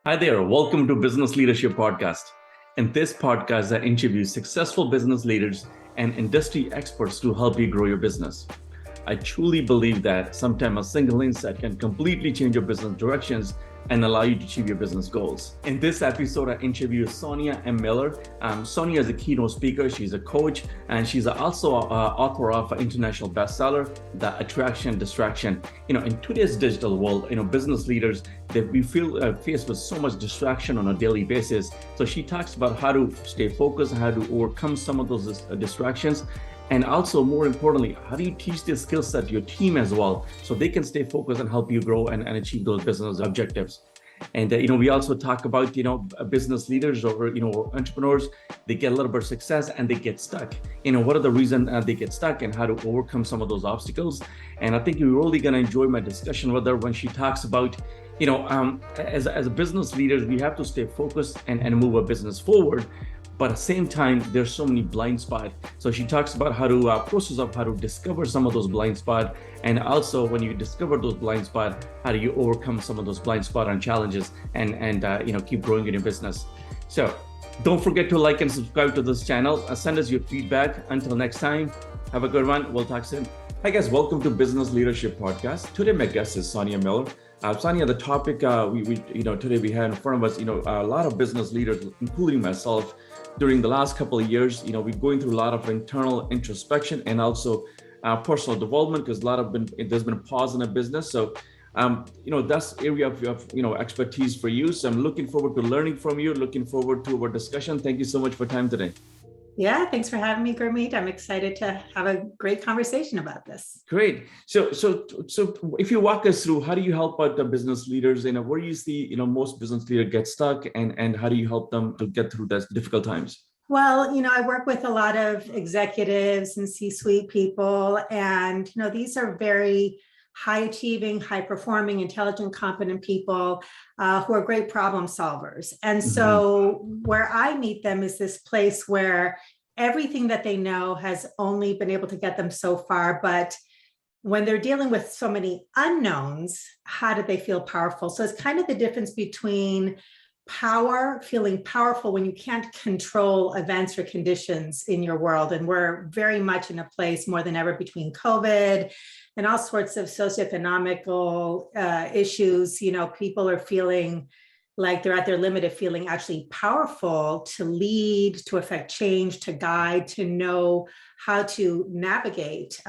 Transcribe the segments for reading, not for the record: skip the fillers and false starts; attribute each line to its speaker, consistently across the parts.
Speaker 1: Hi there, welcome to Business Leadership Podcast. In this podcast, I interview successful business leaders and industry experts to help you grow your business. I truly believe that sometimes a single insight can completely change your business directions and allow you to achieve your business goals. In this episode, I interview Sonia M. Miller. Sonia is a keynote speaker, she's a coach, and she's also author of an international bestseller, The Attraction Distraction. In today's digital world, business leaders, we feel faced with so much distraction on a daily basis. So she talks about how to stay focused, how to overcome some of those distractions. And also, more importantly, how do you teach this skill set to your team as well, so they can stay focused and help you grow and achieve those business objectives. And we also talk about business leaders or entrepreneurs. They get a little bit of success and they get stuck. What are the reasons they get stuck and how to overcome some of those obstacles. And I think you're really going to enjoy my discussion with her when she talks about as a business leaders, we have to stay focused and move a business forward. But at the same time, there's so many blind spots. So she talks about how to process of how to discover some of those blind spots. And also when you discover those blind spots, how do you overcome some of those blind spots and challenges and keep growing in your business. So don't forget to like and subscribe to this channel. Send us your feedback. Until next time, have a good one. We'll talk soon. Hi guys, welcome to Business Leadership Podcast. Today my guest is Sonia Miller. Sonia, the topic today we had in front of us, a lot of business leaders, including myself, during the last couple of years, we're going through a lot of internal introspection and also personal development, because there's been a pause in a business. So, that's area of expertise for you. So I'm looking forward to learning from you, looking forward to our discussion. Thank you so much for time today.
Speaker 2: Yeah, thanks for having me, Gurmeet. I'm excited to have a great conversation about this.
Speaker 1: Great. So if you walk us through, how do you help out the business leaders? Where do you see, most business leaders get stuck, and how do you help them to get through those difficult times?
Speaker 2: Well, I work with a lot of executives and C-suite people, and, these are very high achieving, high performing, intelligent, competent people who are great problem solvers. And so where I meet them is this place where everything that they know has only been able to get them so far. But when they're dealing with so many unknowns, how do they feel powerful? So it's kind of the difference between feeling powerful when you can't control events or conditions in your world. And we're very much in a place more than ever between COVID and all sorts of socioeconomical issues. People are feeling like they're at their limit of feeling actually powerful to lead, to affect change, to guide, to know how to navigate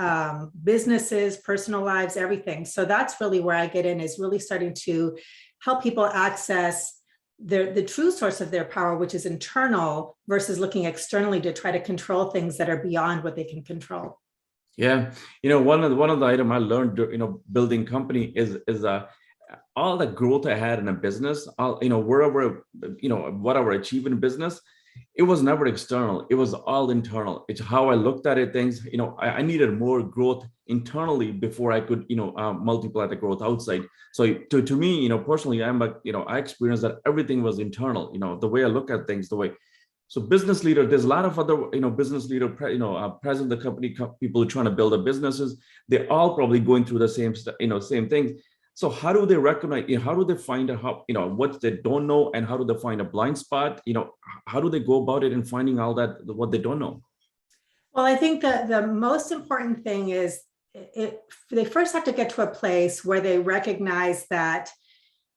Speaker 2: businesses, personal lives, everything. So that's really where I get in, is really starting to help people access the true source of their power, which is internal, versus looking externally to try to control things that are beyond what they can control.
Speaker 1: Yeah, one of the items I learned, building company is all the growth I had in a business, whatever I achieved in business, it was never external. It was all internal. It's how I looked at it. Things, I needed more growth internally before I could, multiply the growth outside. So to me, personally, I experienced that everything was internal. The way I look at things, So business leader, there's a lot of other, business leader, president of the company, people who are trying to build their businesses. They're all probably going through the same things. So how do they recognize, how do they find out what they don't know, and how do they find a blind spot? How do they go about it in finding all that, what they don't know?
Speaker 2: Well, I think that the most important thing is they first have to get to a place where they recognize that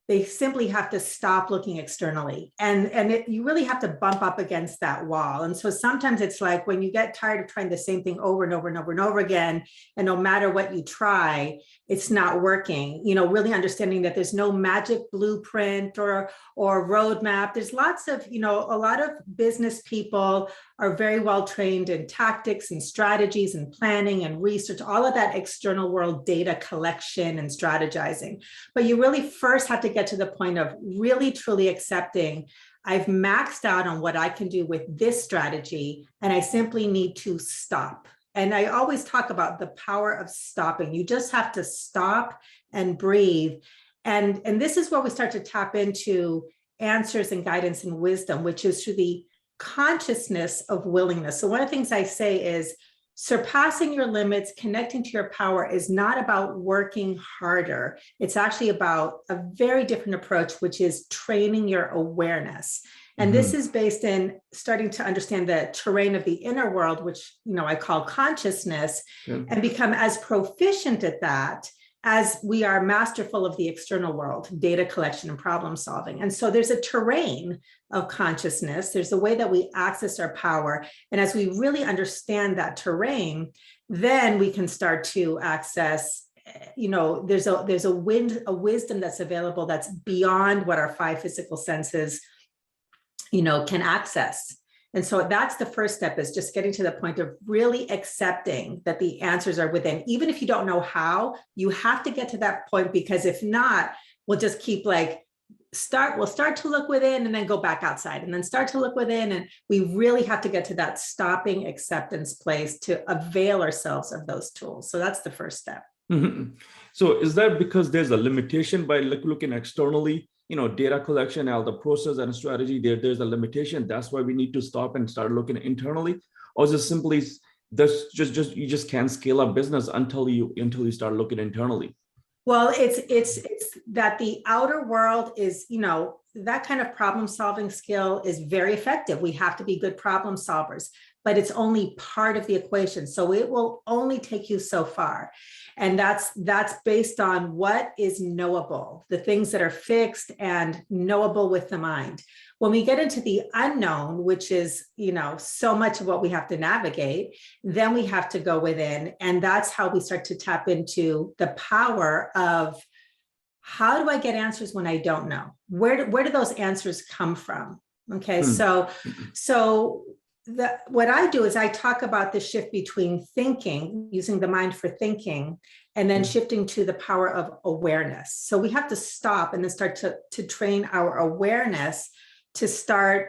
Speaker 2: they simply have to stop looking externally. And you really have to bump up against that wall. And so sometimes it's like when you get tired of trying the same thing over and over and over and over again, and no matter what you try, it's not working, really understanding that there's no magic blueprint or roadmap. There's lots of, a lot of business people are very well trained in tactics and strategies and planning and research, all of that external world data collection and strategizing. But you really first have to get to the point of really truly accepting, I've maxed out on what I can do with this strategy, and I simply need to stop. And I always talk about the power of stopping. You just have to stop and breathe. And this is where we start to tap into answers and guidance and wisdom, which is through the consciousness of willingness. So one of the things I say is, surpassing your limits, connecting to your power is not about working harder. It's actually about a very different approach, which is training your awareness. And this is based in starting to understand the terrain of the inner world, which, I call consciousness, and become as proficient at that as we are masterful of the external world, data collection and problem solving. And so there's a terrain of consciousness. There's a way that we access our power. And as we really understand that terrain, then we can start to access, there's a wisdom that's available that's beyond what our five physical senses, can access. And so that's the first step, is just getting to the point of really accepting that the answers are within. Even if you don't know how, you have to get to that point, because if not, we'll just keep we'll start to look within and then go back outside and then start to look within. And we really have to get to that stopping acceptance place to avail ourselves of those tools. So that's the first step.
Speaker 1: So is that because there's a limitation by looking externally? Data collection, all the process and strategy, there's a limitation. That's why we need to stop and start looking internally. Or is it simply you just can't scale up business until you start looking internally?
Speaker 2: Well, it's that the outer world is, that kind of problem solving skill is very effective. We have to be good problem solvers, but it's only part of the equation. So it will only take you so far. And that's based on what is knowable, the things that are fixed and knowable with the mind. When we get into the unknown, which is, so much of what we have to navigate, then we have to go within. And that's how we start to tap into the power of, how do I get answers when I don't know? Where do those answers come from? Okay, so what I do is I talk about the shift between thinking, using the mind for thinking, and then shifting to the power of awareness. So we have to stop and then start to train our awareness to start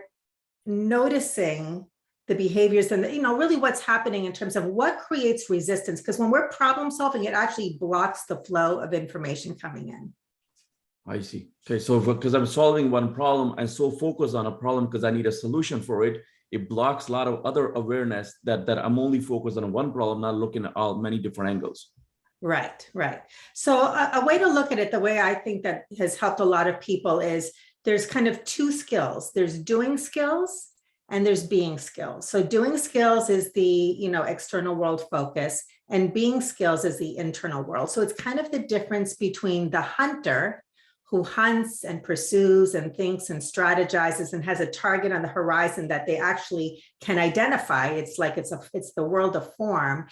Speaker 2: noticing the behaviors and really what's happening in terms of what creates resistance. Because when we're problem solving, it actually blocks the flow of information coming in.
Speaker 1: I see. Okay, so because I'm solving one problem, I'm so focused on a problem because I need a solution for it. It blocks a lot of other awareness that I'm only focused on one problem, not looking at many different angles.
Speaker 2: Right. So a way to look at it, the way I think that has helped a lot of people, is there's kind of two skills. There's doing skills and there's being skills. So doing skills is the, external world focus, and being skills is the internal world. So it's kind of the difference between the hunter, who hunts and pursues and thinks and strategizes and has a target on the horizon that they actually can identify. It's like it's the world of form.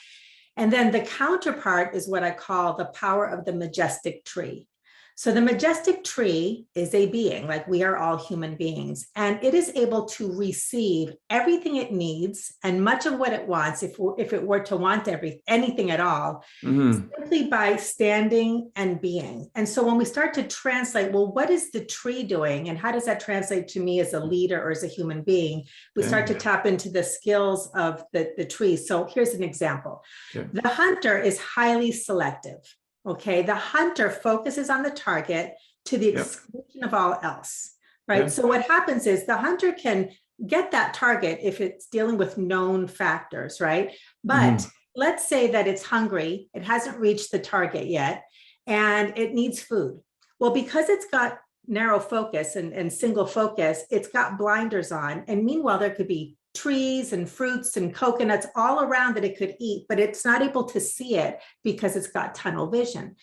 Speaker 2: And then the counterpart is what I call the power of the majestic tree. So the majestic tree is a being, like we are all human beings, and it is able to receive everything it needs and much of what it wants, if it were to want anything at all, simply by standing and being. And so when we start to translate, well, what is the tree doing? And how does that translate to me as a leader or as a human being? We start to tap into the skills of the tree. So here's an example. The hunter is highly selective. Okay, the hunter focuses on the target to the exclusion of all else, right? So what happens is the hunter can get that target if it's dealing with known factors, right? But let's say that it's hungry, it hasn't reached the target yet, and it needs food. Well, because it's got narrow focus and single focus, it's got blinders on. And meanwhile, there could be trees and fruits and coconuts all around that it could eat, but it's not able to see it because it's got tunnel vision.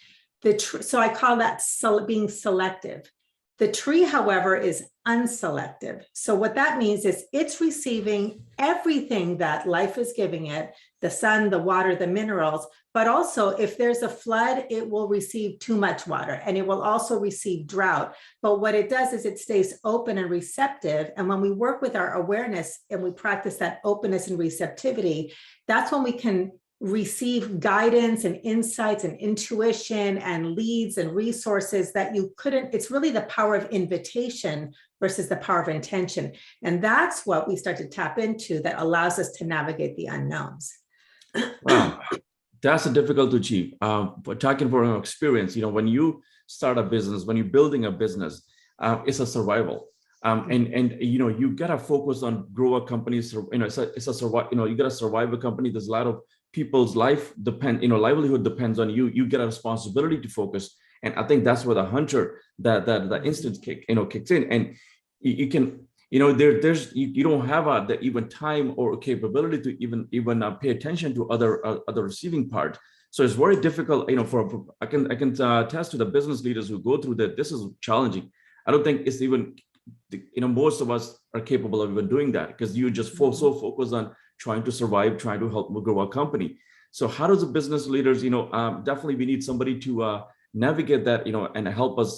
Speaker 2: So I call that being selective. The tree, however, is unselective. So what that means is it's receiving everything that life is giving it, the sun, the water, the minerals, but also if there's a flood, it will receive too much water, and it will also receive drought. But what it does is it stays open and receptive. And when we work with our awareness and we practice that openness and receptivity, that's when we can receive guidance and insights and intuition and leads and resources that you couldn't. It's really the power of invitation versus the power of intention. And that's what we start to tap into that allows us to navigate the unknowns.
Speaker 1: Wow, that's difficult to achieve. But talking from experience, when you start a business, when you're building a business, it's a survival. And you gotta focus on grow a company. It's a survive. You gotta survive a company. There's a lot of people's livelihood depends on you. You get a responsibility to focus. And I think that's where the hunter, that the instant kicks in. And you can, you don't have the even time or capability to even pay attention to other receiving part. So it's very difficult, I can attest to the business leaders who go through that. This is challenging. I don't think it's even, most of us are capable of even doing that, because you just so focused on trying to survive, trying to help grow a company. So how does the business leaders, definitely we need somebody to navigate that, and help us,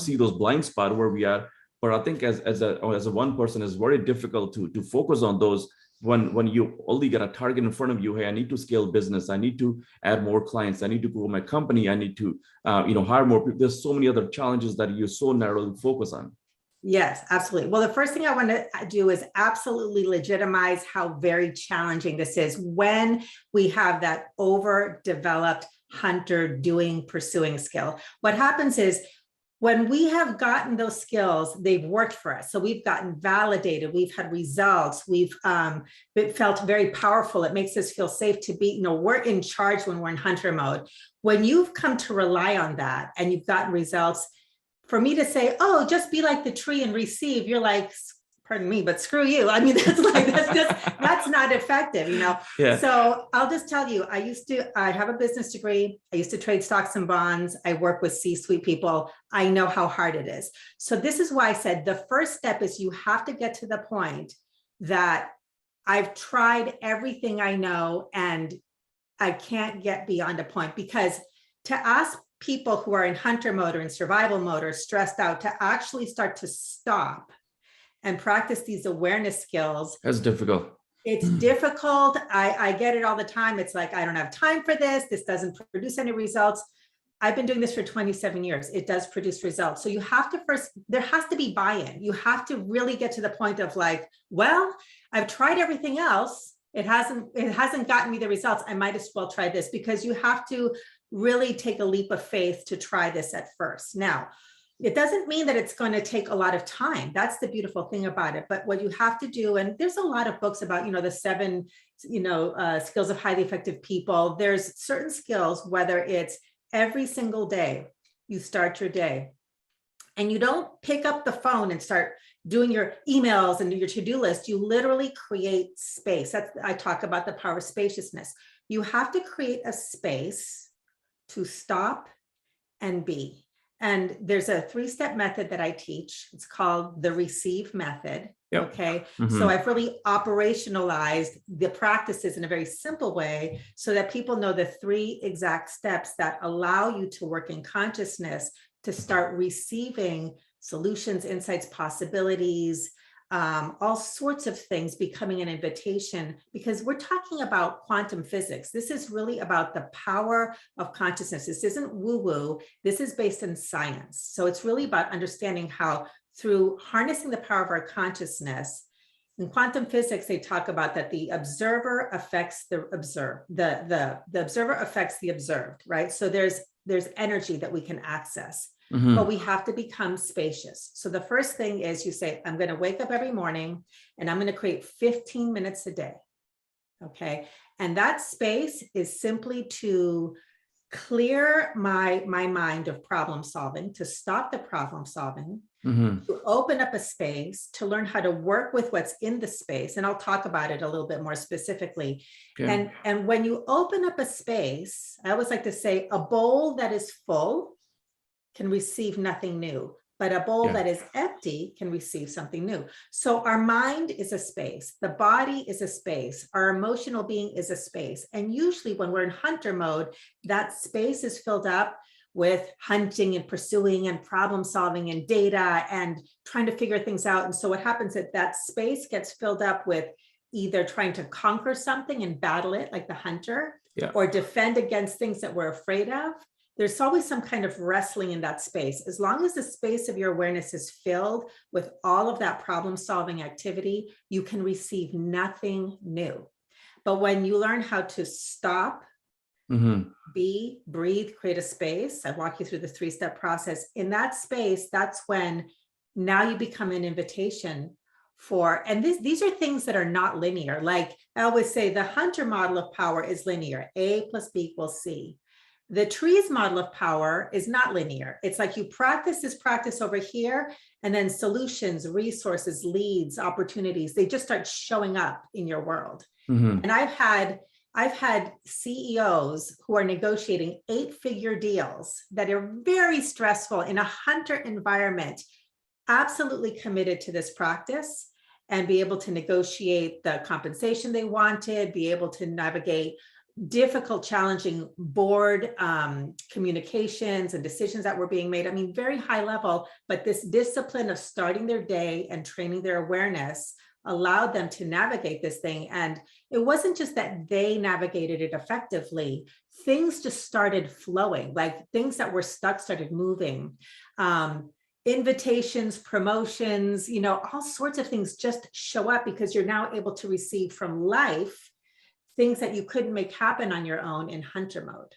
Speaker 1: see those blind spots where we are. But I think as a one person, it's very difficult to focus on those when you only get a target in front of you. Hey, I need to scale business. I need to add more clients. I need to grow my company. I need to, hire more people. There's so many other challenges that you so narrowly focus on.
Speaker 2: Yes, absolutely. Well, the first thing I want to do is absolutely legitimize how very challenging this is when we have that overdeveloped hunter pursuing skill. What happens is when we have gotten those skills, they've worked for us. So we've gotten validated, we've had results, we've felt very powerful. It makes us feel safe to be, we're in charge when we're in hunter mode. When you've come to rely on that and you've gotten results, for me to say, oh, just be like the tree and receive, you're like, pardon me, but screw you. I mean, that's not effective,
Speaker 1: Yeah.
Speaker 2: So I'll just tell you, I have a business degree. I used to trade stocks and bonds. I work with C-suite people. I know how hard it is. So this is why I said the first step is you have to get to the point that I've tried everything I know and I can't get beyond a point. Because to ask people who are in hunter mode or in survival mode or stressed out to actually start to stop and practice these awareness skills.
Speaker 1: That's difficult.
Speaker 2: It's difficult. I get it all the time. It's like, I don't have time for this. This doesn't produce any results. I've been doing this for 27 years. It does produce results. So you have to there has to be buy-in. You have to really get to the point of like, well, I've tried everything else. It hasn't gotten me the results. I might as well try this, because you have to really take a leap of faith to try this at first. Now, it doesn't mean that it's going to take a lot of time. That's the beautiful thing about it. But what you have to do, and there's a lot of books about, the 7, skills of highly effective people. There's certain skills, whether it's every single day, you start your day and you don't pick up the phone and start doing your emails and your to-do list. You literally create space. I talk about the power of spaciousness. You have to create a space to stop and be. And there's a 3-step method that I teach. It's called the receive method. Yep. Okay. Mm-hmm. So I've really operationalized the practices in a very simple way so that people know the 3 exact steps that allow you to work in consciousness to start receiving solutions, insights, possibilities, all sorts of things becoming an invitation, because we're talking about quantum physics. This is really about the power of consciousness. This isn't woo-woo. This is based in science. So it's really about understanding how, through harnessing the power of our consciousness, in quantum physics, they talk about that the observer affects the observed. The observer affects the observed, right? So there's energy that we can access. Mm-hmm. But we have to become spacious. So the first thing is you say, I'm going to wake up every morning and I'm going to create 15 minutes a day. Okay. And that space is simply to clear my mind of problem solving, to stop the problem solving, mm-hmm. to open up a space, to learn how to work with what's in the space. And I'll talk about it a little bit more specifically. Okay. And when you open up a space, I always like to say a bowl that is full can receive nothing new, but a bowl that is empty can receive something new. So our mind is a space, the body is a space, our emotional being is a space. And usually when we're in hunter mode, that space is filled up with hunting and pursuing and problem solving and data and trying to figure things out. And so what happens is that space gets filled up with either trying to conquer something and battle it like the hunter, or defend against things that we're afraid of. There's always some kind of wrestling in that space. As long as the space of your awareness is filled with all of that problem-solving activity, you can receive nothing new. But when you learn how to stop, mm-hmm. be, breathe, create a space, I walk you through the 3-step process. In that space, that's when now you become an invitation and these are things that are not linear. Like I always say, the hunter model of power is linear. A plus B equals C. The trees model of power is not linear. It's like you practice this practice over here, and then solutions, resources, leads, opportunities, they just start showing up in your world. And I've had CEOs who are negotiating 8-figure deals that are very stressful in a hunter environment, absolutely committed to this practice, and be able to negotiate the compensation they wanted, be able to navigate difficult, challenging board communications and decisions that were being made. I mean, very high level, but this discipline of starting their day and training their awareness allowed them to navigate this thing. And it wasn't just that they navigated it effectively, things just started flowing, like things that were stuck started moving. Invitations, promotions, all sorts of things just show up because you're now able to receive from life things that you couldn't make happen on your own in hunter mode.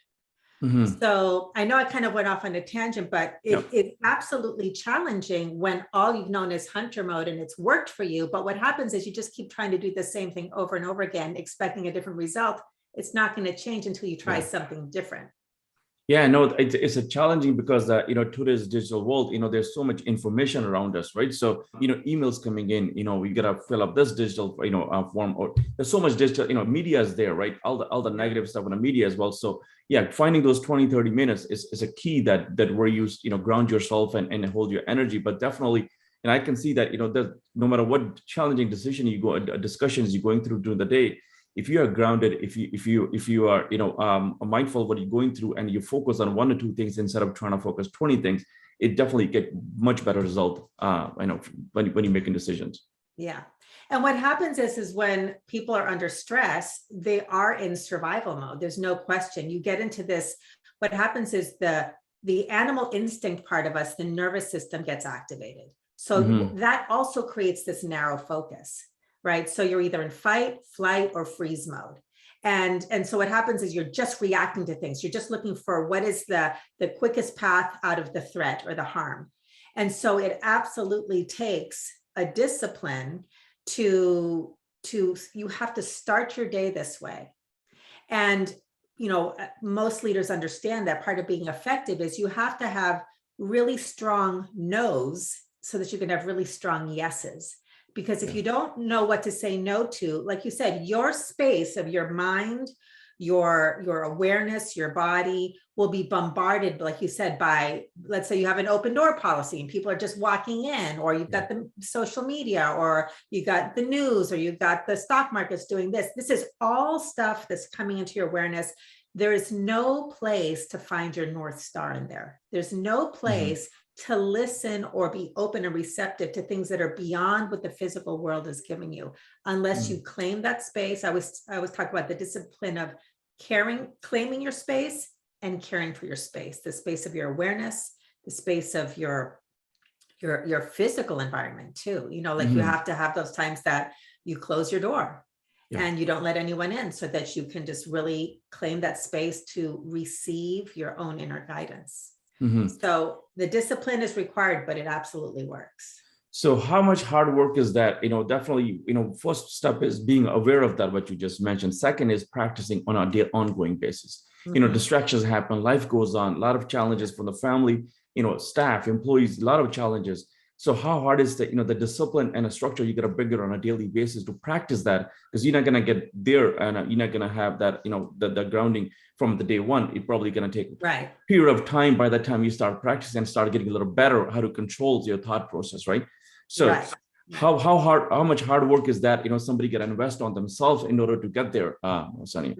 Speaker 2: So I know I kind of went off on a tangent, but it's absolutely challenging when all you've known is hunter mode and it's worked for you. But what happens is you just keep trying to do the same thing over and over again, expecting a different result. It's not going to change until you try something different.
Speaker 1: Yeah, no, it's a challenging because today's digital world, there's so much information around us, right? So emails coming in, we gotta fill up this digital form, or there's so much digital, media is there, right? All the negative stuff in the media as well. So yeah, finding those 20-30 minutes is a key that where you ground yourself and hold your energy. But definitely, and I can see that that no matter what challenging decision you go, discussions you're going through during the day, if you are grounded, if you are mindful of what you're going through, and you focus on 1 or 2 things instead of trying to focus 20 things, it definitely get much better result. When you're making decisions. Yeah.
Speaker 2: And what happens is when people are under stress, they are in survival mode. There's no question. You get into this. What happens is the animal instinct part of us, the nervous system, gets activated. So that also creates this narrow focus. Right. So you're either in fight, flight, or freeze mode. And so what happens is you're just reacting to things. You're just looking for what is the quickest path out of the threat or the harm. And so it absolutely takes a discipline to you have to start your day this way. And, most leaders understand that part of being effective is you have to have really strong no's so that you can have really strong yeses. Because if you don't know what to say no to, like you said, your space of your mind, your awareness, your body will be bombarded, like you said, by, let's say you have an open door policy and people are just walking in, or you've got the social media, or you got the news, or you've got the stock markets doing this. This is all stuff that's coming into your awareness. There is no place to find your North Star in there. There's no place to listen or be open and receptive to things that are beyond what the physical world is giving you, unless you claim that space. I always talk about the discipline of claiming your space and caring for your space, the space of your awareness, the space of your physical environment too. You have to have those times that you close your door and you don't let anyone in, so that you can just really claim that space to receive your own inner guidance. So the discipline is required, but it absolutely works.
Speaker 1: So how much hard work is that? Definitely, first step is being aware of that, what you just mentioned. Second is practicing on an ongoing basis. Distractions happen, life goes on, a lot of challenges from the family, staff, employees, a lot of challenges. So how hard is the discipline and a structure you got to bring it on a daily basis to practice that? Because you're not going to get there, and you're not going to have that, the grounding from the day one. It's probably going to take a period of time by the time you start practicing and start getting a little better how to control your thought process, right? So how much hard work is that, somebody can invest on themselves in order to get there, Sonia?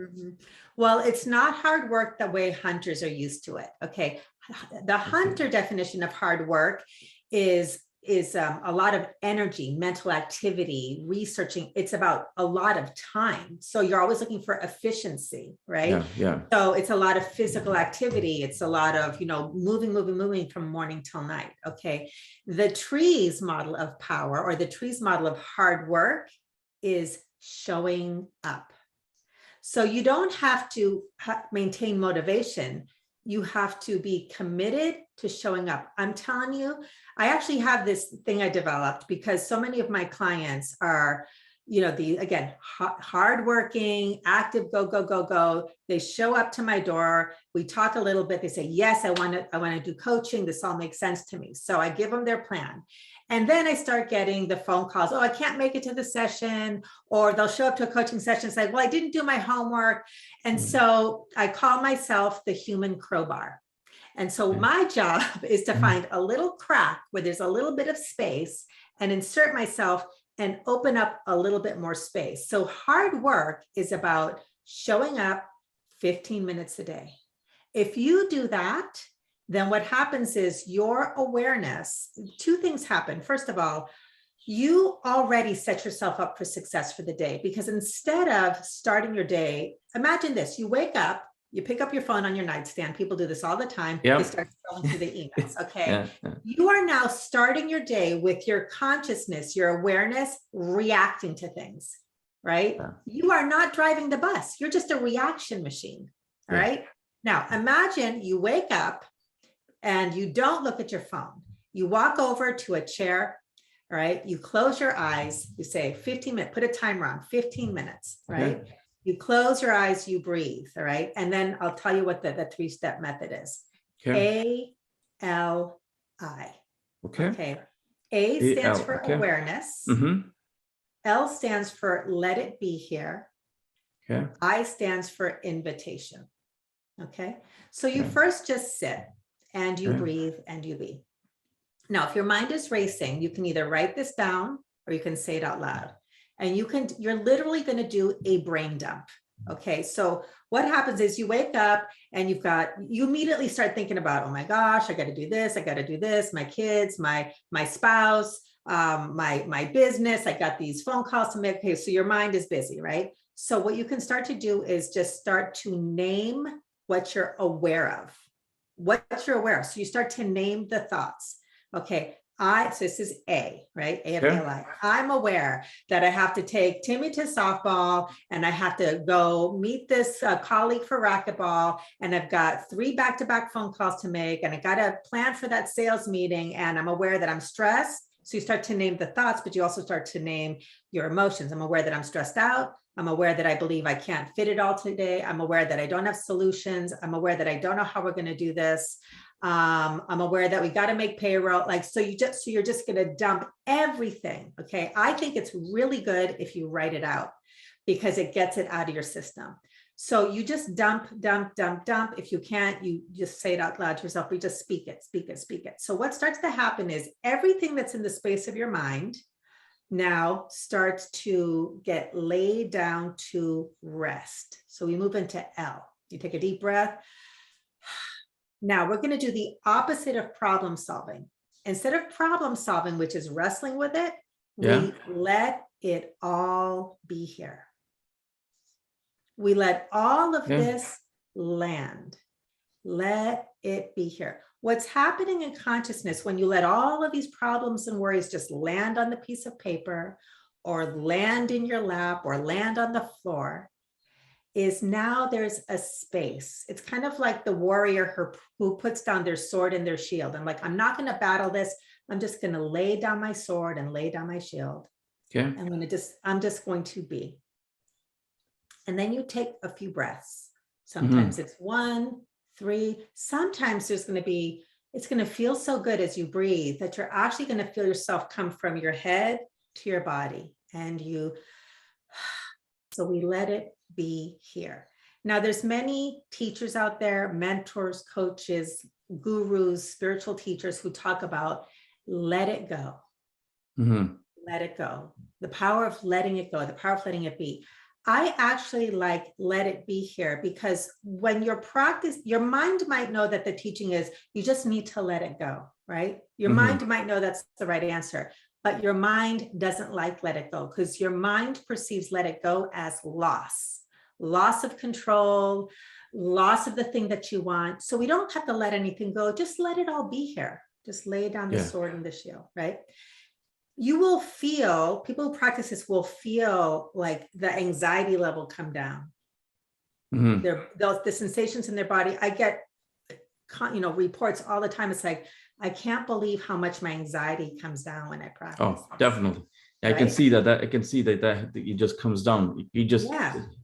Speaker 2: Well, it's not hard work the way hunters are used to it. Okay. The hunter definition of hard work is a lot of energy, mental activity, researching. It's about a lot of time. So you're always looking for efficiency, right?
Speaker 1: Yeah.
Speaker 2: So it's a lot of physical activity. It's a lot of, moving from morning till night. Okay. The trees model of power, or the trees model of hard work, is showing up. So you don't have to maintain motivation. you have to be committed to showing up. I'm telling you, I actually have this thing I developed because so many of my clients are, again, hardworking, active, go, go, go, go. They show up to my door. We talk a little bit. They say, yes, I want to do coaching. This all makes sense to me. So I give them their plan. And then I start getting the phone calls. Oh, I can't make it to the session. Or they'll show up to a coaching session and say, well, I didn't do my homework. And so I call myself the human crowbar. And so my job is to find a little crack where there's a little bit of space and insert myself and open up a little bit more space. So hard work is about showing up 15 minutes a day. If you do that, then what happens is your awareness, two things happen. First of all, you already set yourself up for success for the day, because instead of starting your day, imagine this, you wake up, you pick up your phone on your nightstand. People do this all the time.
Speaker 1: Yep.
Speaker 2: They start scrolling through the emails. Okay. You are now starting your day with your consciousness, your awareness, reacting to things, right? You are not driving the bus. You're just a reaction machine. All right. Now imagine you wake up and you don't look at your phone. You walk over to a chair. All right. You close your eyes. You say 15 minutes, put a timer on 15 minutes, right? Okay. You close your eyes, you breathe, all right? And then I'll tell you what the three-step method is. Okay. A-L-I. Okay. A stands for awareness. L stands for let it be here. I stands for invitation. Okay. So you first just sit and you breathe and you be. Now, if your mind is racing, you can either write this down or you can say it out loud. And you're literally going to do a brain dump. Okay. So what happens is you wake up and you immediately start thinking about, oh my gosh, I got to do this. I got to do this. My kids, my spouse, my business. I got these phone calls to make. Okay. So your mind is busy, right? So what you can start to do is just start to name what you're aware of. What you're aware of. So you start to name the thoughts. Okay. So this is A, right? A-L-I. I'm aware that I have to take Timmy to softball and I have to go meet this colleague for racquetball. And I've got 3 back-to-back phone calls to make and I got to plan for that sales meeting. And I'm aware that I'm stressed. So you start to name the thoughts, but you also start to name your emotions. I'm aware that I'm stressed out. I'm aware that I believe I can't fit it all today. I'm aware that I don't have solutions. I'm aware that I don't know how we're going to do this. I'm aware that we got to make payroll. So you're just going to dump everything. Okay. I think it's really good if you write it out because it gets it out of your system. So you just dump. If you can't, you just say it out loud to yourself. We just speak it. So what starts to happen is everything that's in the space of your mind now starts to get laid down to rest. So we move into L. You take a deep breath. Now we're going to do the opposite of problem solving. Instead of problem solving, which is wrestling with it, we let it all be here. We let all of this land. Let it be here. What's happening in consciousness when you let all of these problems and worries just land on the piece of paper or land in your lap or land on the floor is now there's a space. It's kind of like the warrior who puts down their sword and their shield. I'm like, I'm not going to battle this. I'm just going to lay down my sword and lay down my shield. I'm just going to be. And then you take a few breaths. Sometimes it's 1, 3. Sometimes it's going to feel so good as you breathe that you're actually going to feel yourself come from your head to your body. So we let it be here. Now there's many teachers out there, mentors, coaches, gurus, spiritual teachers who talk about let it go. Let it go. The power of letting it go, the power of letting it be. I actually like let it be here because when you're practice, your mind might know that the teaching is you just need to let it go, right? Your mind might know that's the right answer, but your mind doesn't like let it go because your mind perceives let it go as loss of control, loss of the thing that you want. So we don't have to let anything go. Just let it all be here. Just lay down the sword and the shield, right? You will feel, people who practice this will feel like the anxiety level come down. The sensations in their body. I get reports all the time. It's like, I can't believe how much my anxiety comes down when I practice.
Speaker 1: Oh, definitely. I
Speaker 2: Right?
Speaker 1: can see that. I can see that it just comes down. You just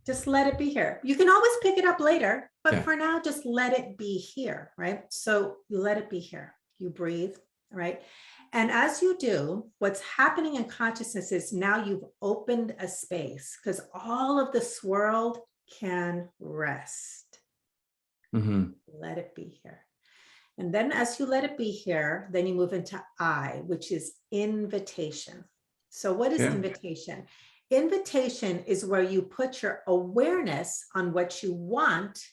Speaker 2: just let it be here. You can always pick it up later, but
Speaker 1: Yeah.
Speaker 2: for now, just let it be here, right? So you let it be here. You breathe, right? And as you do, what's happening in consciousness is now you've opened a space because all of this world can rest. Let it be here. And then as you let it be here, then you move into I, which is invitation. So what is invitation? Invitation is where you put your awareness on what you want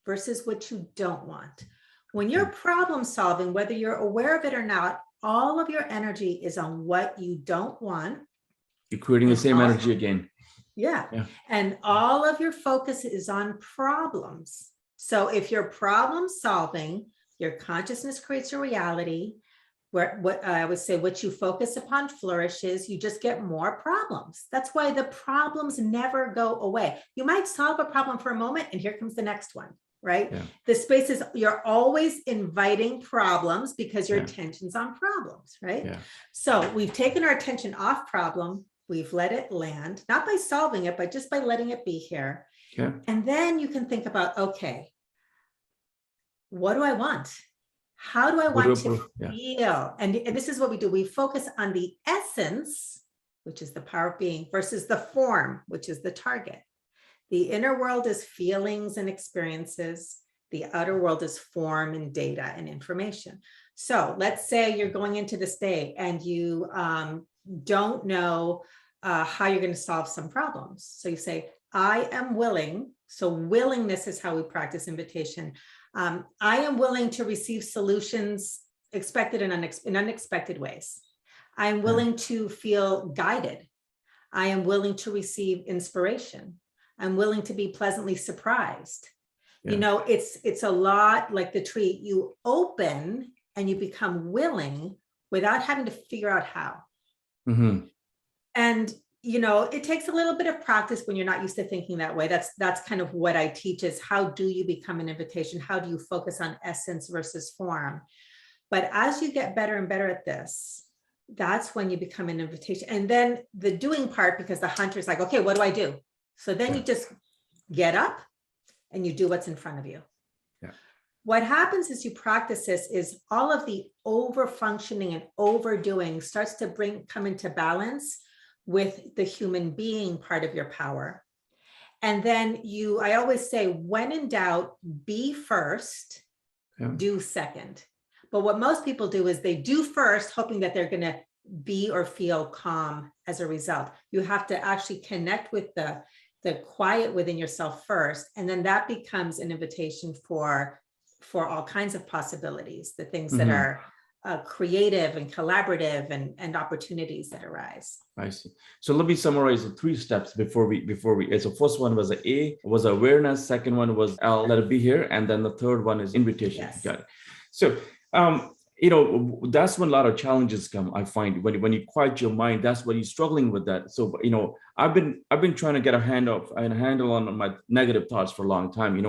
Speaker 2: versus what you don't want. When you're problem solving, whether you're aware of it or not, all of your energy is on what you don't want.
Speaker 1: You're creating the same energy again.
Speaker 2: Yeah. And all of your focus is on problems. So if you're problem solving, your consciousness creates your reality. Where what I would say, what you focus upon flourishes, you just get more problems. That's why the problems never go away. You might solve a problem for a moment and here comes the next one, right? The space is, you're always inviting problems because your attention's on problems, right? So we've taken our attention off problem, we've let it land, not by solving it, but just by letting it be here. And then you can think about, okay, what do I want? How do I want to feel? And this is what we do. We focus on the essence, which is the power of being, versus the form, which is the target. The inner world is feelings and experiences. The outer world is form and data and information. So let's say you're going into this day and you don't know how you're going to solve some problems. So you say, I am willing. So willingness is how we practice invitation. I am willing to receive solutions expected and in unexpected ways. I am willing to feel guided. I am willing to receive inspiration. I'm willing to be pleasantly surprised. It's a lot like the tree. You open and you become willing without having to figure out how. And it takes a little bit of practice when you're not used to thinking that way. That's kind of what I teach, is how do you become an invitation? How do you focus on essence versus form? But as you get better and better at this, that's when you become an invitation. And then the doing part, because the hunter's like, okay, what do I do? So then you just get up and you do what's in front of you. What happens as you practice this is all of the over functioning and overdoing starts to come into balance with the human being part of your power. And then I always say, when in doubt, be first, do second. But what most people do is they do first, hoping that they're going to be or feel calm as a result. You have to actually connect with the quiet within yourself first. And then that becomes an invitation for all kinds of possibilities, the things that are creative and collaborative and opportunities that arise.
Speaker 1: I see. So let me summarize the 3 steps before we. So first one was A was awareness. Second one was L, let it be here, and then the third one is invitation. Got it. So that's when a lot of challenges come. I find when you quiet your mind, that's when you're struggling with that. So I've been trying to get a handle on my negative thoughts for a long time.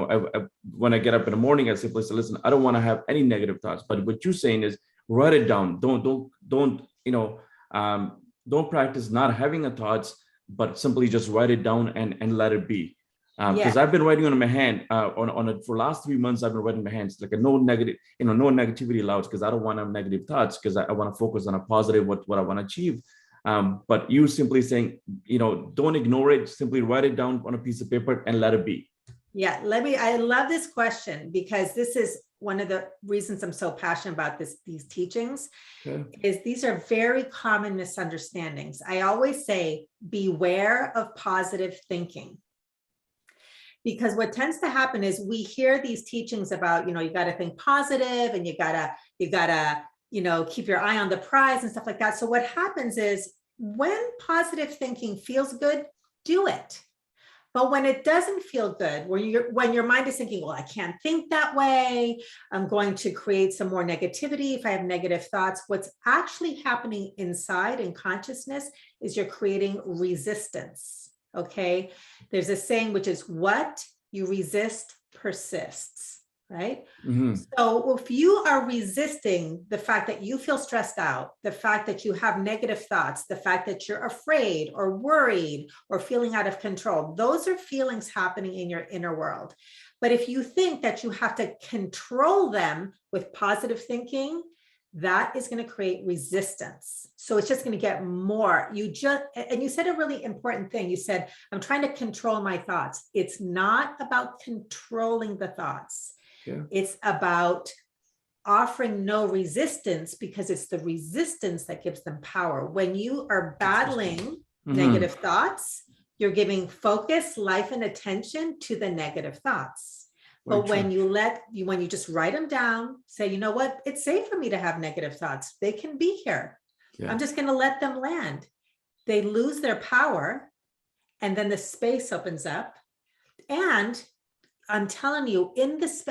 Speaker 1: When I get up in the morning, I simply say, listen, I don't want to have any negative thoughts. But what you're saying is, write it down. Don't practice not having a thoughts, but simply just write it down and let it be. Because I've been writing on my hand on it for the last 3 months. I've been writing my hands like no negativity allowed, because I don't want to have negative thoughts, because I want to focus on a positive, what I want to achieve. But you simply saying, don't ignore it, simply write it down on a piece of paper and let it be.
Speaker 2: I love this question, because this is one of the reasons I'm so passionate about these teachings, is these are very common misunderstandings. I always say, beware of positive thinking. Because what tends to happen is we hear these teachings about, you got to think positive and you gotta, keep your eye on the prize and stuff like that. So what happens is, when positive thinking feels good, do it. But when it doesn't feel good, when your mind is thinking, well, I can't think that way, I'm going to create some more negativity if I have negative thoughts, what's actually happening inside in consciousness is you're creating resistance. Okay. There's a saying, which is, what you resist persists. right?
Speaker 1: Mhm.
Speaker 2: So if you are resisting the fact that you feel stressed out, the fact that you have negative thoughts, the fact that you're afraid or worried or feeling out of control, those are feelings happening in your inner world. But if you think that you have to control them with positive thinking, that is going to create resistance. So it's just going to get more. And you said a really important thing. You said, I'm trying to control my thoughts. It's not about controlling the thoughts.
Speaker 1: Yeah.
Speaker 2: It's about offering no resistance, because it's the resistance that gives them power. When you are battling negative thoughts, you're giving focus, life, and attention to the negative thoughts. But when you just write them down, say, you know what, it's safe for me to have negative thoughts. They can be here.
Speaker 1: Yeah.
Speaker 2: I'm just going to let them land. They lose their power, and then the space opens up. And I'm telling you,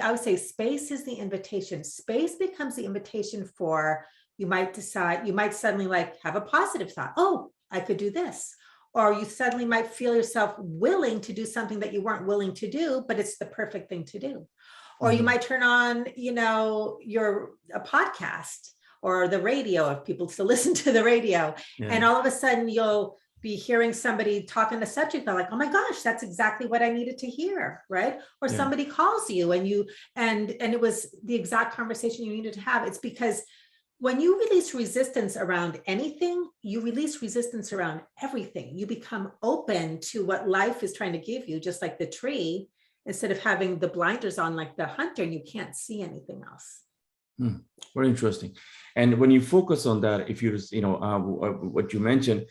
Speaker 2: I would say space is the invitation. Space becomes the invitation for, you might suddenly like have a positive thought. Oh, I could do this. Or you suddenly might feel yourself willing to do something that you weren't willing to do, but it's the perfect thing to do. Or you might turn on, a podcast or the radio, if people still listen to the radio. Yeah. And all of a sudden you'll be hearing somebody talk on the subject. They're like, oh my gosh, that's exactly what I needed to hear, right? Or somebody calls you and it was the exact conversation you needed to have. It's because when you release resistance around anything, you release resistance around everything. You become open to what life is trying to give you, just like the tree, instead of having the blinders on like the hunter and you can't see anything else.
Speaker 1: Very interesting. And when you focus on that, if you what you mentioned,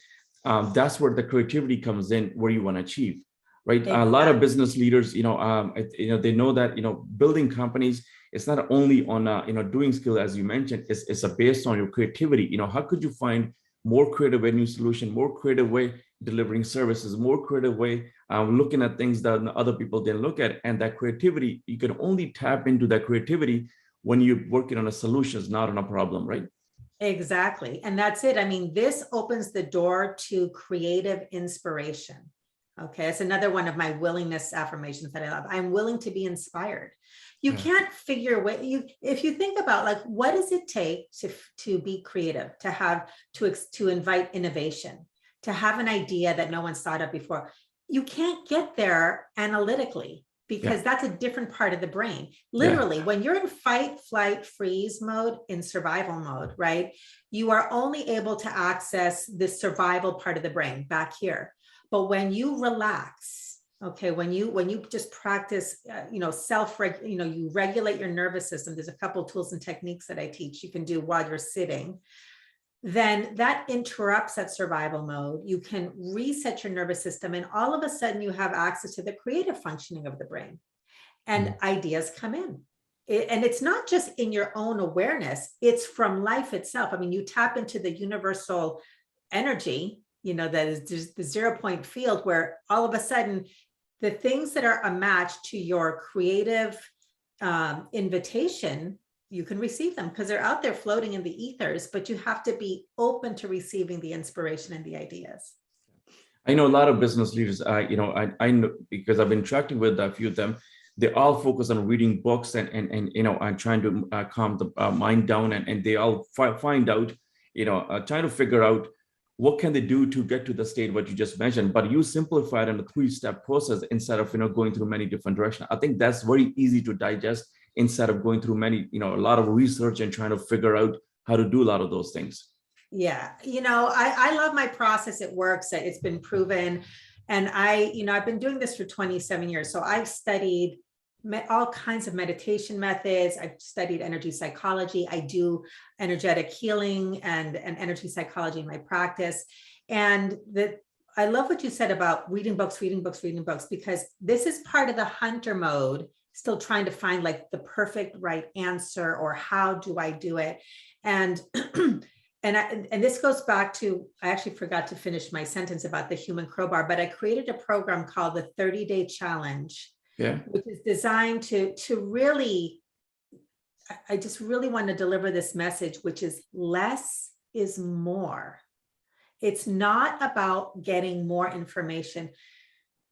Speaker 1: that's where the creativity comes in, where you want to achieve, right? Exactly. A lot of business leaders, they know that, building companies, it's not only on, doing skill, as you mentioned, it's based on your creativity. How could you find more creative way, new solution, more creative way delivering services, more creative way looking at things that other people didn't look at. And that creativity, you can only tap into that creativity when you're working on a solutions, not on a problem, right?
Speaker 2: Exactly. And that's it. I mean, this opens the door to creative inspiration. Okay. It's another one of my willingness affirmations that I love. I'm willing to be inspired. You can't figure a way. If you think about like, what does it take to be creative, to invite innovation, to have an idea that no one's thought of before? You can't get there analytically, because that's a different part of the brain. Literally, when you're in fight, flight, freeze mode, in survival mode, right? You are only able to access the survival part of the brain back here. But when you relax, okay, when you just practice, you regulate your nervous system. There's a couple of tools and techniques that I teach you can do while you're sitting. Then that interrupts that survival mode. You can reset your nervous system, and all of a sudden you have access to the creative functioning of the brain, and ideas come in. And it's not just in your own awareness, it's from life itself. I mean, you tap into the universal energy, that is just the 0 point field, where all of a sudden the things that are a match to your creative invitation, you can receive them because they're out there floating in the ethers, but you have to be open to receiving the inspiration and the ideas.
Speaker 1: I know a lot of business leaders, I know, because I've been interacting with a few of them, they all focus on reading books and trying to calm the mind down, and they all find out, trying to figure out what can they do to get to the state, what you just mentioned, but you simplify it in a 3-step process instead of, going through many different directions. I think that's very easy to digest, instead of going through many, a lot of research and trying to figure out how to do a lot of those things.
Speaker 2: Yeah. I love my process. It works. It's been proven. And I've been doing this for 27 years. So I've studied all kinds of meditation methods. I've studied energy psychology. I do energetic healing and energy psychology in my practice. And I love what you said about reading books, because this is part of the hunter mode, still trying to find like the perfect right answer, or how do I do it? And and this goes back to, I actually forgot to finish my sentence about the human crowbar, but I created a program called the 30-day challenge, which is designed to really, I just really want to deliver this message, which is less is more. It's not about getting more information.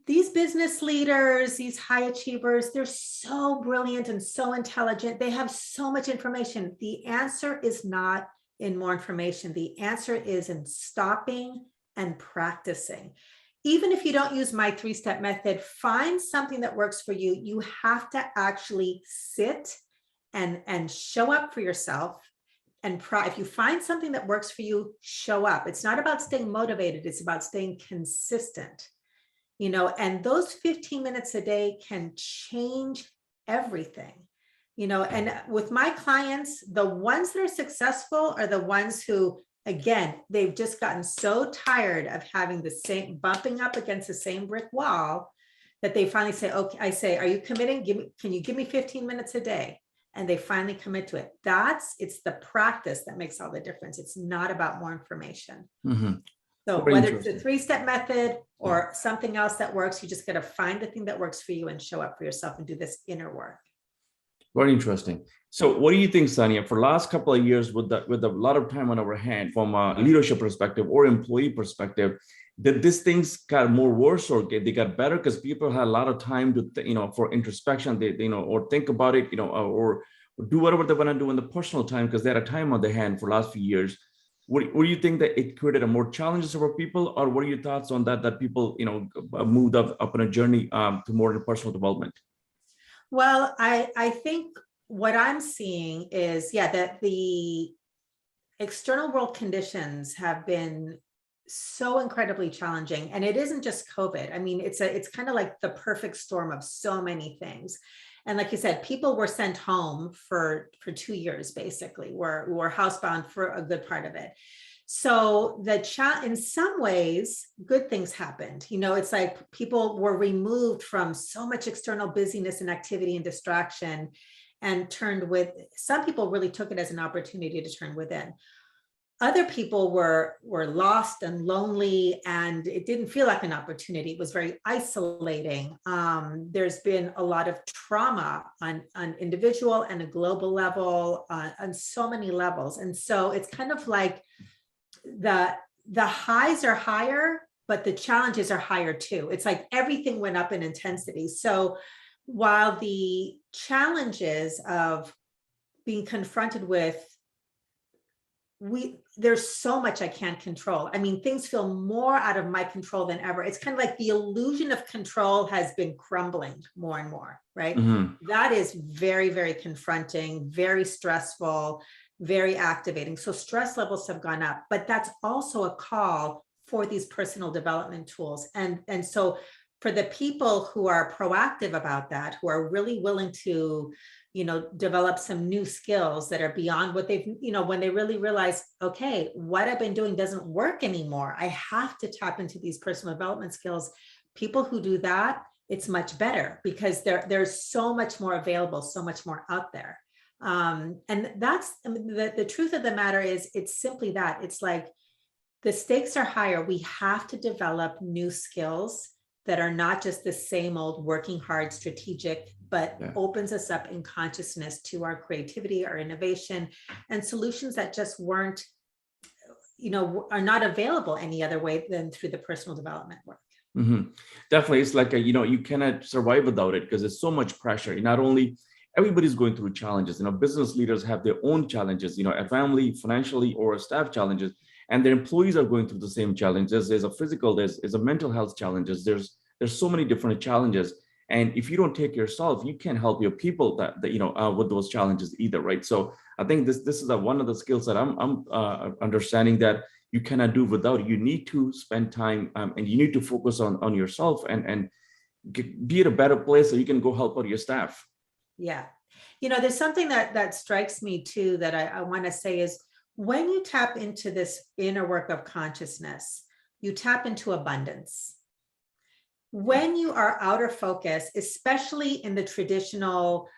Speaker 2: These business leaders, these high achievers, they're so brilliant and so intelligent. They have so much information. The answer is not in more information. The answer is in stopping and practicing. Even if you don't use my 3-step method, find something that works for you. You have to actually sit and show up for yourself. And if you find something that works for you, show up. It's not about staying motivated. It's about staying consistent. And those 15 minutes a day can change everything, and with my clients, the ones that are successful are the ones who, again, they've just gotten so tired of having the same, bumping up against the same brick wall, that they finally say, okay, I say, are you committing? Can you give me 15 minutes a day? And they finally commit to it. It's the practice that makes all the difference. It's not about more information.
Speaker 1: Mm-hmm.
Speaker 2: So
Speaker 1: Very
Speaker 2: whether it's the
Speaker 1: interesting.
Speaker 2: 3-step method or something else that works, you just got to find the thing that works for you and show up for yourself and do this inner work.
Speaker 1: Very interesting. So what do you think, Sonia, for the last couple of years with a lot of time on our hand from a leadership perspective or employee perspective, did these things got more worse or they got better because people had a lot of time to, for introspection, or think about it, or do whatever they want to do in the personal time because they had a time on their hand for the last few years. What do you think that it created a more challenges for people, or what are your thoughts on that people, moved up on a journey to more personal development?
Speaker 2: Well, I think what I'm seeing is, that the external world conditions have been so incredibly challenging. And it isn't just COVID. I mean, it's kind of like the perfect storm of so many things. And like you said, people were sent home for 2 years, basically, were housebound for a good part of it. So in some ways, good things happened. It's like people were removed from so much external busyness and activity and distraction, and some people really took it as an opportunity to turn within. Other people were lost and lonely, and it didn't feel like an opportunity. It was very isolating. There's been a lot of trauma on individual and a global level, on so many levels. And so it's kind of like the highs are higher, but the challenges are higher too. It's like everything went up in intensity. So while the challenges of being confronted with, there's so much I can't control. I mean, things feel more out of my control than ever. It's kind of like the illusion of control has been crumbling more and more, right?
Speaker 1: Mm-hmm.
Speaker 2: That is very, very confronting, very stressful, very activating. So stress levels have gone up, but that's also a call for these personal development tools. And so for the people who are proactive about that, who are really willing to, develop some new skills that are beyond what they've, when they really realize, okay, what I've been doing doesn't work anymore, I have to tap into these personal development skills. People who do that, it's much better because there's so much more available, so much more out there. And that's the truth of the matter is, it's simply that. It's like the stakes are higher. We have to develop new skills that are not just the same old working hard strategic, but opens us up in consciousness to our creativity, our innovation, and solutions that just weren't, are not available any other way than through the personal development work.
Speaker 1: Mm-hmm. Definitely. It's like, you cannot survive without it because there's so much pressure. Not only everybody's going through challenges, business leaders have their own challenges, at family, financially, or staff challenges, and their employees are going through the same challenges. There's a physical, there's a mental health challenges. There's so many different challenges. And if you don't take care of yourself, you can't help your people that with those challenges either, right? So I think this is one of the skills that I'm understanding that you cannot do without. You need to spend time and you need to focus on yourself and be at a better place so you can go help out your staff.
Speaker 2: Yeah. There's something that strikes me too that I want to say is, when you tap into this inner work of consciousness, you tap into abundance. When you are out of focus, especially in the traditional,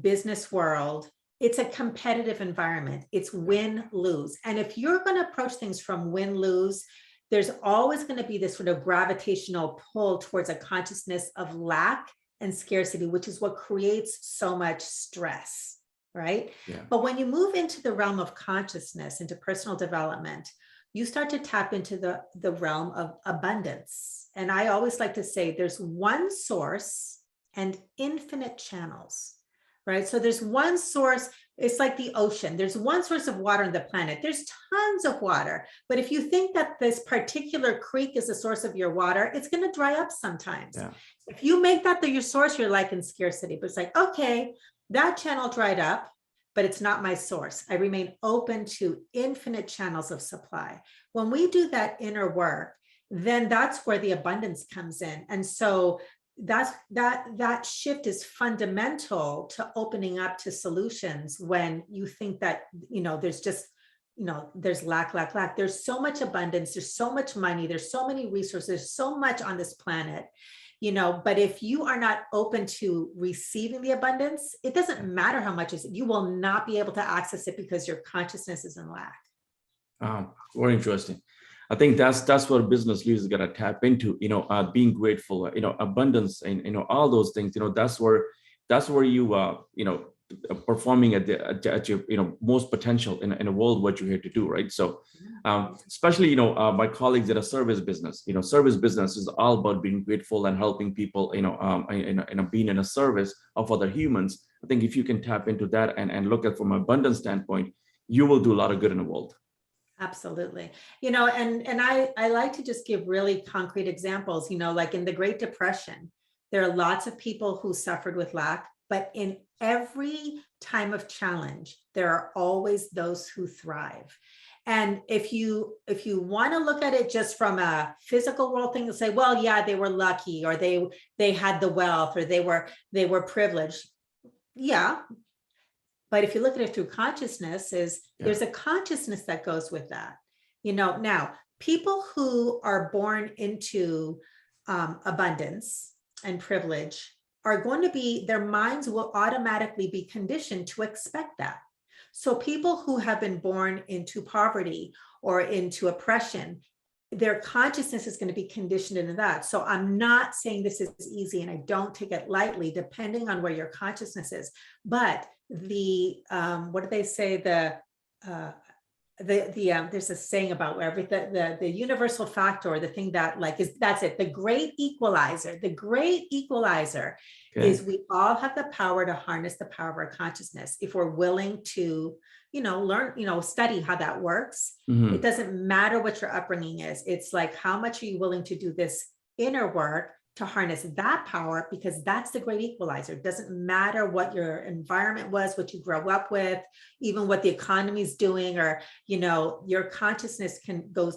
Speaker 2: business world, it's a competitive environment. It's win-lose. And if you're going to approach things from win-lose, there's always going to be this sort of gravitational pull towards a consciousness of lack and scarcity, which is what creates so much stress, right?
Speaker 1: Yeah.
Speaker 2: But when you move into the realm of consciousness, into personal development, you start to tap into the realm of abundance. And I always like to say there's one source and infinite channels, right? So there's one source. It's like the ocean. There's one source of water on the planet. There's tons of water. But if you think that this particular creek is the source of your water, it's going to dry up sometimes.
Speaker 1: Yeah.
Speaker 2: If you make that your source, you're like in scarcity. But it's like, okay, that channel dried up, but it's not my source. I remain open to infinite channels of supply. When we do that inner work, then that's where the abundance comes in. And so that shift is fundamental to opening up to solutions. When you think that, there's just, there's lack. There's so much abundance. There's so much money. There's so many resources, there's so much on this planet, but if you are not open to receiving the abundance, it doesn't matter how much you will not be able to access it because your consciousness is in lack.
Speaker 1: Very interesting. I think that's what business leaders got to tap into, being grateful, abundance, and, all those things, that's where you, performing at your, most potential in a world, what you're here to do. Right. So, especially, my colleagues at a service business, service business is all about being grateful and helping people, being in a service of other humans. I think if you can tap into that and look at from an abundance standpoint, you will do a lot of good in the world.
Speaker 2: Absolutely. And I like to just give really concrete examples, like in the Great Depression, there are lots of people who suffered with lack, but in every time of challenge, there are always those who thrive. And if you want to look at it just from a physical world thing and say, well, yeah, they were lucky, or they had the wealth, or they were privileged. Yeah. But if you look at it through consciousness, there's a consciousness that goes with that. Now people who are born into abundance and privilege are going to be, their minds will automatically be conditioned to expect that. So people who have been born into poverty or into oppression, their consciousness is going to be conditioned into that. So I'm not saying this is easy, and I don't take it lightly, depending on where your consciousness is. But what do they say? There's a saying about everything, the universal factor, or the thing that that's it. The great equalizer is we all have the power to harness the power of our consciousness if we're willing to, learn, study how that works. Mm-hmm. It doesn't matter what your upbringing is. It's like, how much are you willing to do this inner work to harness that power, because that's the great equalizer. It doesn't matter what your environment was, what you grew up with, even what the economy is doing, or, your consciousness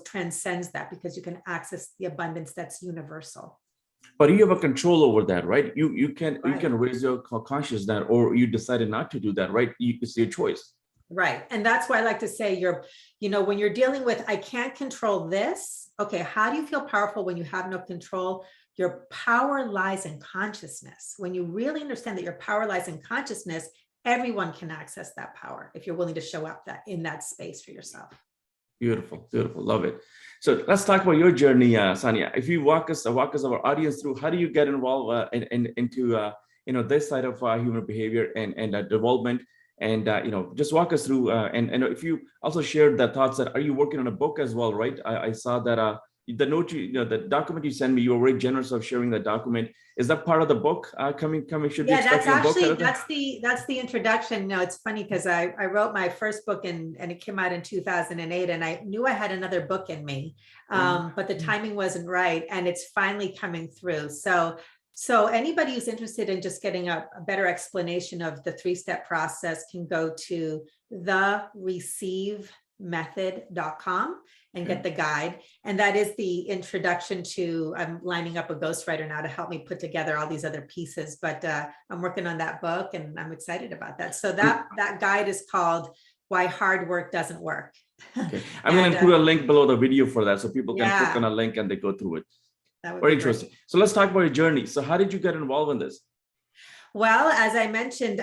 Speaker 2: transcends that, because you can access the abundance that's universal.
Speaker 1: But you have a control over that, right? You can raise your consciousness, or you decided not to do that, right? It's your choice.
Speaker 2: Right. And that's why I like to say when you're dealing with, I can't control this. Okay. How do you feel powerful when you have no control? Your power lies in consciousness. When you really understand that your power lies in consciousness, everyone can access that power if you're willing to show up in that space for yourself.
Speaker 1: Beautiful, beautiful, love it. So let's talk about your journey, Sonia. If you walk us, our audience through, how do you get involved into this side of human behavior and development, and just walk us through. And if you also shared the thoughts that, are you working on a book as well, right? I saw that. The note the document you sent me, you were very generous of sharing the document. Is that part of the book coming? Should be expecting a book?
Speaker 2: That's the introduction. No, it's funny because I wrote my first book and it came out in 2008, and I knew I had another book in me, but the timing wasn't right, and it's finally coming through. So anybody who's interested in just getting a better explanation of the 3-step process can go to thereceive.method.com and get the guide. And that is the introduction to, I'm lining up a ghostwriter now to help me put together all these other pieces, but I'm working on that book and I'm excited about that. So that guide is called Why Hard Work Doesn't Work.
Speaker 1: Okay. I'm going to include a link below the video for that, so people can click on a link and they go through it. Very interesting. So let's talk about your journey. So how did you get involved in this?
Speaker 2: Well, as I mentioned,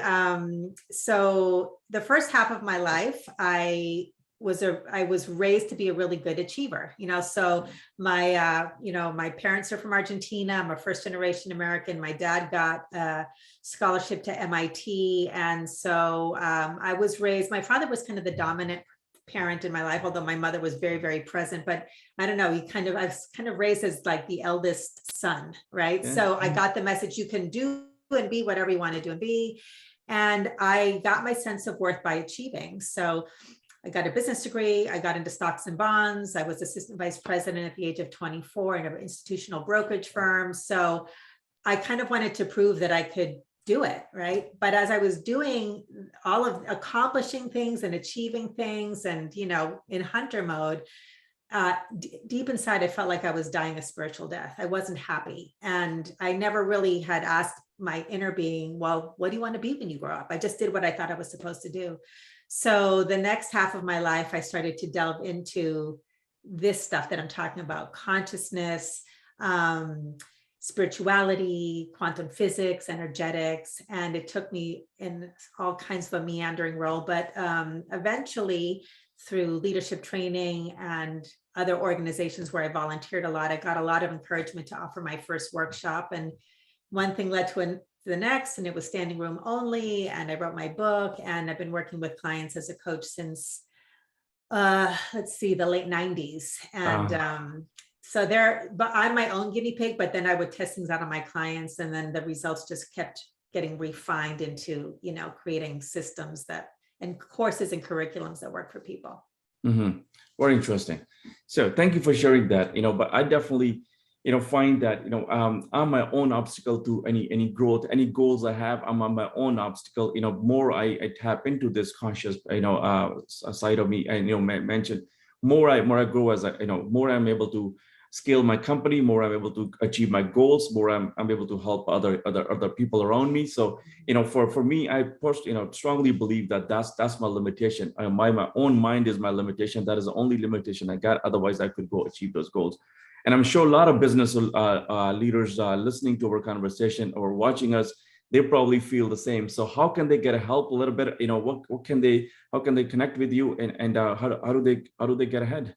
Speaker 2: so the first half of my life, I was raised to be a really good achiever, so my parents are from Argentina. I'm a first generation American. My dad got a scholarship to MIT. And so I was raised, my father was kind of the dominant parent in my life, although my mother was very, very present, but I don't know, I was kind of raised as like the eldest son, right?
Speaker 1: Yeah.
Speaker 2: So I got the message, you can do and be whatever you want to do and be. And I got my sense of worth by achieving. So I got a business degree. I got into stocks and bonds. I was assistant vice president at the age of 24 in an institutional brokerage firm. So I kind of wanted to prove that I could do it, right? But as I was doing all of accomplishing things and achieving things and, in hunter mode, deep inside, I felt like I was dying a spiritual death. I wasn't happy. And I never really had asked my inner being, well, what do you want to be when you grow up? I just did what I thought I was supposed to do. So the next half of my life, I started to delve into this stuff that I'm talking about: consciousness, spirituality, quantum physics, energetics. And it took me in all kinds of a meandering role, but eventually through leadership training and other organizations where I volunteered a lot, I got a lot of encouragement to offer my first workshop. And one thing led to the next, and it was standing room only. And I wrote my book, and I've been working with clients as a coach since, the late 90s. And but I'm my own guinea pig, but then I would test things out on my clients, and then the results just kept getting refined into, creating systems and courses and curriculums that work for people.
Speaker 1: Mm-hmm. Very interesting. So thank you for sharing that, but I definitely, find that, I'm my own obstacle to any growth, any goals I have. I'm on my own obstacle. More I tap into this conscious, side of me. I mentioned more I grow as more I'm able to scale my company, more I'm able to achieve my goals, more I'm able to help other people around me. So, for me, I personally, strongly believe that that's my limitation. My own mind is my limitation. That is the only limitation I got. Otherwise, I could go achieve those goals. And I'm sure a lot of business leaders listening to our conversation or watching us, they probably feel the same. So how can they get help a little bit? How can they connect with you, and how do they get ahead?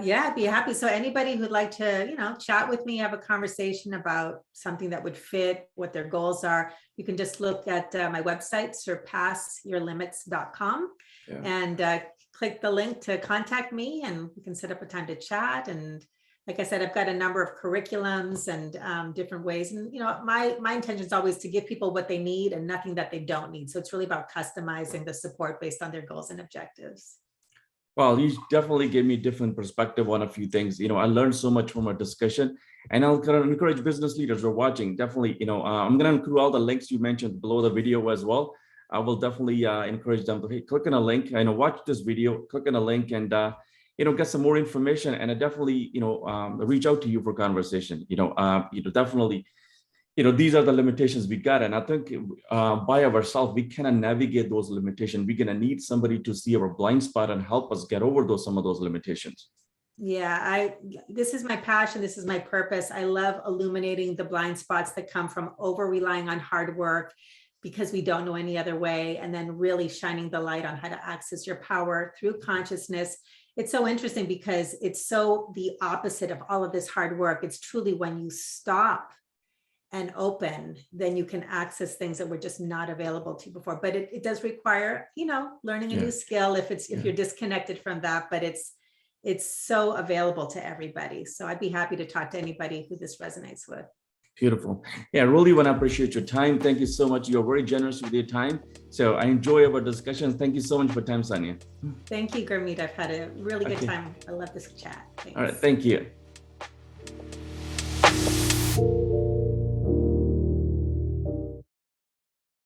Speaker 2: Yeah, I'd be happy. So anybody who'd like to, chat with me, have a conversation about something that would fit what their goals are, you can just look at my website, surpassyourlimits.com,
Speaker 1: Yeah.
Speaker 2: and click the link to contact me, and we can set up a time to chat. And like I said, I've got a number of curriculums and different ways. And, my intention is always to give people what they need and nothing that they don't need. So it's really about customizing the support based on their goals and objectives.
Speaker 1: Well, you definitely gave me a different perspective on a few things. I learned so much from our discussion, and I'll kind of encourage business leaders who are watching. Definitely, I'm going to include all the links you mentioned below the video as well. I will definitely encourage them to, hey, click on a link, watch this video, click on a link, and get some more information. And I definitely, reach out to you for conversation. Definitely. These are the limitations we got. And I think by ourselves, we cannot navigate those limitations. We're going to need somebody to see our blind spot and help us get over some of those limitations.
Speaker 2: Yeah, this is my passion. This is my purpose. I love illuminating the blind spots that come from over relying on hard work because we don't know any other way, and then really shining the light on how to access your power through consciousness. It's so interesting because it's so the opposite of all of this hard work. It's truly when you stop and open, then you can access things that were just not available to you before. But it does require, learning a new skill if you're disconnected from that, but it's so available to everybody. So I'd be happy to talk to anybody who this resonates with.
Speaker 1: Beautiful. Yeah, I really want to appreciate your time. Thank you so much. You're very generous with your time. So I enjoy our discussion. Thank you so much for time, Sonia.
Speaker 2: Thank you, Gurmeet. I've had a really good time. I love this chat. Thanks.
Speaker 1: All right. Thank you.